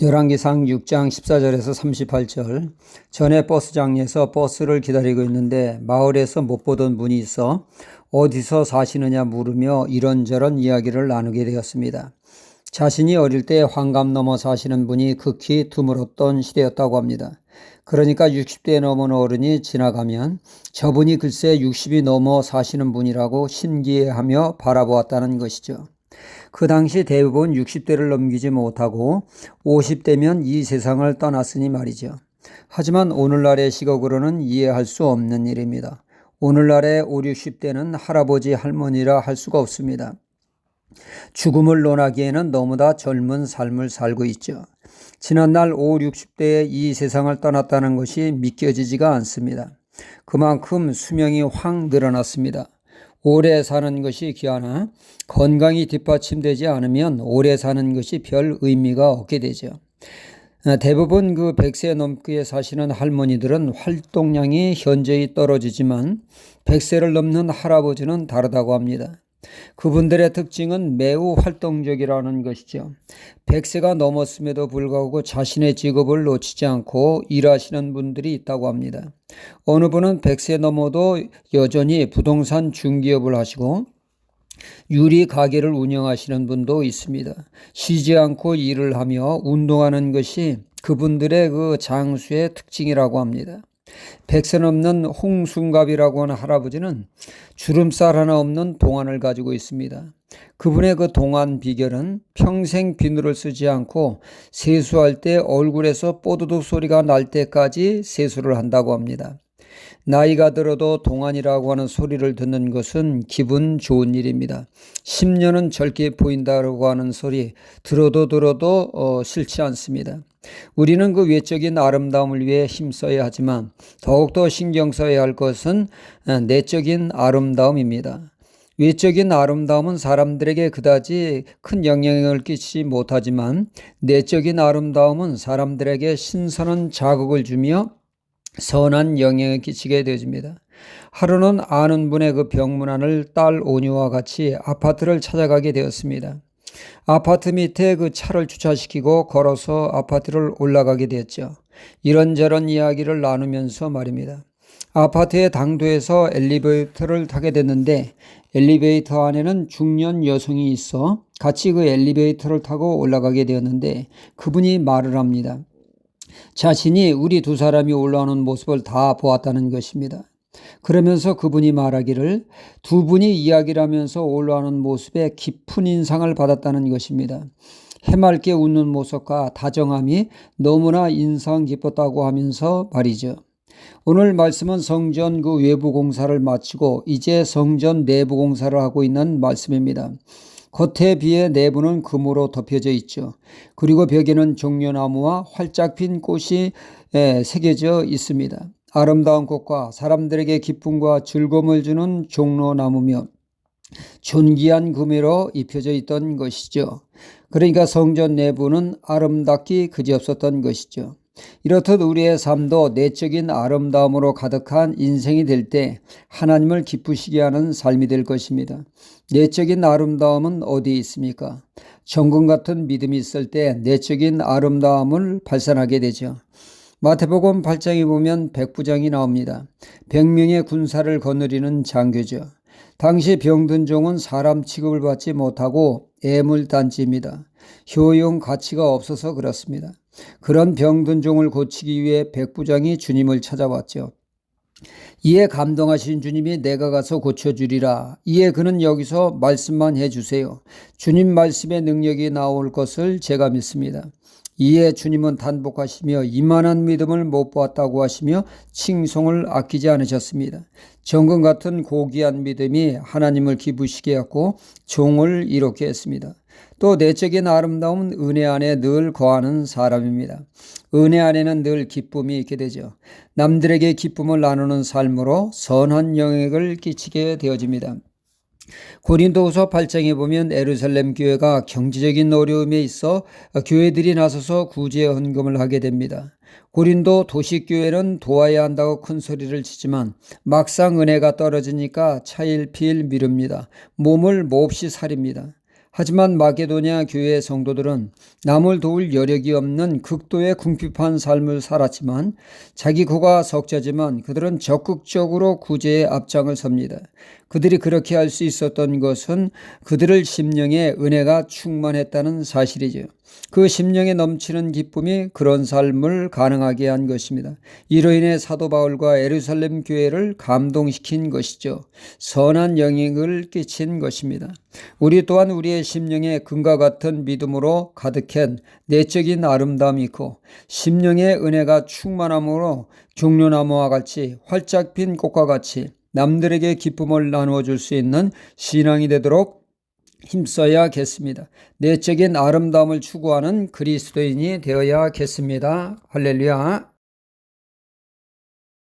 열왕기상 6장 14절에서 38절. 전에 버스장에서 버스를 기다리고 있는데 마을에서 못 보던 분이 있어 어디서 사시느냐 물으며 이런저런 이야기를 나누게 되었습니다. 자신이 어릴 때 환갑 넘어 사시는 분이 극히 드물었던 시대였다고 합니다. 그러니까 60대 넘은 어른이 지나가면 저분이 글쎄 60이 넘어 사시는 분이라고 신기해하며 바라보았다는 것이죠. 그 당시 대부분 60대를 넘기지 못하고 50대면 이 세상을 떠났으니 말이죠. 하지만 오늘날의 시각으로는 이해할 수 없는 일입니다. 오늘날의 5, 60대는 할아버지, 할머니라 할 수가 없습니다. 죽음을 논하기에는 너무나 젊은 삶을 살고 있죠. 지난날 5, 60대에 이 세상을 떠났다는 것이 믿겨지지가 않습니다. 그만큼 수명이 확 늘어났습니다. 오래 사는 것이 귀하나 건강이 뒷받침되지 않으면 오래 사는 것이 별 의미가 없게 되죠. 대부분 100세 넘게 사시는 할머니들은 활동량이 현저히 떨어지지만 100세를 넘는 할아버지는 다르다고 합니다. 그분들의 특징은 매우 활동적이라는 것이죠. 100세가 넘었음에도 불구하고 자신의 직업을 놓치지 않고 일하시는 분들이 있다고 합니다. 어느 분은 100세 넘어도 여전히 부동산 중개업을 하시고 유리 가게를 운영하시는 분도 있습니다. 쉬지 않고 일을 하며 운동하는 것이 그분들의 장수의 특징이라고 합니다. 100세 넘는 홍순갑이라고 하는 할아버지는 주름살 하나 없는 동안을 가지고 있습니다. 그분의 동안 비결은 평생 비누를 쓰지 않고 세수할 때 얼굴에서 뽀드득 소리가 날 때까지 세수를 한다고 합니다. 나이가 들어도 동안이라고 하는 소리를 듣는 것은 기분 좋은 일입니다. 10년은 젊게 보인다고 하는 소리 들어도 싫지 않습니다. 우리는 외적인 아름다움을 위해 힘써야 하지만 더욱더 신경 써야 할 것은 내적인 아름다움입니다. 외적인 아름다움은 사람들에게 그다지 큰 영향을 끼치지 못하지만 내적인 아름다움은 사람들에게 신선한 자극을 주며 선한 영향을 끼치게 되어집니다. 하루는 아는 분의 병문안을 딸 오니와 같이 아파트를 찾아가게 되었습니다. 아파트 밑에 차를 주차시키고 걸어서 아파트를 올라가게 되었죠. 이런저런 이야기를 나누면서 말입니다. 아파트의 당도에서 엘리베이터를 타게 됐는데 엘리베이터 안에는 중년 여성이 있어 같이 엘리베이터를 타고 올라가게 되었는데 그분이 말을 합니다. 자신이 우리 두 사람이 올라오는 모습을 다 보았다는 것입니다. 그러면서 그분이 말하기를 두 분이 이야기를 하면서 올라오는 모습에 깊은 인상을 받았다는 것입니다. 해맑게 웃는 모습과 다정함이 너무나 인상 깊었다고 하면서 말이죠. 오늘 말씀은 성전 외부 공사를 마치고 이제 성전 내부 공사를 하고 있는 말씀입니다. 겉에 비해 내부는 금으로 덮여져 있죠. 그리고 벽에는 종려나무와 활짝 핀 꽃이 새겨져 있습니다. 아름다운 꽃과 사람들에게 기쁨과 즐거움을 주는 종려나무며 존귀한 금으로 입혀져 있던 것이죠. 그러니까 성전 내부는 아름답기 그지없었던 것이죠. 이렇듯 우리의 삶도 내적인 아름다움으로 가득한 인생이 될 때 하나님을 기쁘시게 하는 삶이 될 것입니다. 내적인 아름다움은 어디에 있습니까? 정금 같은 믿음이 있을 때 내적인 아름다움을 발산하게 되죠. 마태복음 8장에 보면 백부장이 나옵니다. 100명의 군사를 거느리는 장교죠. 당시 병든 종은 사람 취급을 받지 못하고 애물단지입니다. 효용 가치가 없어서 그렇습니다. 그런 병든 종을 고치기 위해 백부장이 주님을 찾아왔죠. 이에 감동하신 주님이 내가 가서 고쳐주리라. 이에 그는 여기서 말씀만 해주세요. 주님 말씀의 능력이 나올 것을 제가 믿습니다. 이에 주님은 단복하시며 이만한 믿음을 못 보았다고 하시며 칭송을 아끼지 않으셨습니다. 정금 같은 고귀한 믿음이 하나님을 기쁘시게 하고 종을 이롭게 했습니다. 또 내적인 아름다움은 은혜 안에 늘 거하는 사람입니다. 은혜 안에는 늘 기쁨이 있게 되죠. 남들에게 기쁨을 나누는 삶으로 선한 영향을 끼치게 되어집니다. 고린도후서 8장에 보면 예루살렘 교회가 경제적인 어려움에 있어 교회들이 나서서 구제 헌금을 하게 됩니다. 고린도 도시교회는 도와야 한다고 큰 소리를 치지만 막상 은혜가 떨어지니까 차일피일 미룹니다. 몸을 몹시 사립니다. 하지만 마게도냐 교회 성도들은 남을 도울 여력이 없는 극도의 궁핍한 삶을 살았지만 자기 코가 석자지만 그들은 적극적으로 구제에 앞장을 섭니다. 그들이 그렇게 할 수 있었던 것은 그들의 심령에 은혜가 충만했다는 사실이죠. 그 심령에 넘치는 기쁨이 그런 삶을 가능하게 한 것입니다. 이로 인해 사도 바울과 예루살렘 교회를 감동시킨 것이죠. 선한 영향을 끼친 것입니다. 우리 또한 우리의 심령에 금과 같은 믿음으로 가득한 내적인 아름다움이 있고 심령의 은혜가 충만함으로 종려나무와 같이 활짝 핀 꽃과 같이 남들에게 기쁨을 나누어 줄 수 있는 신앙이 되도록 힘써야겠습니다. 내적인 아름다움을 추구하는 그리스도인이 되어야겠습니다. 할렐루야.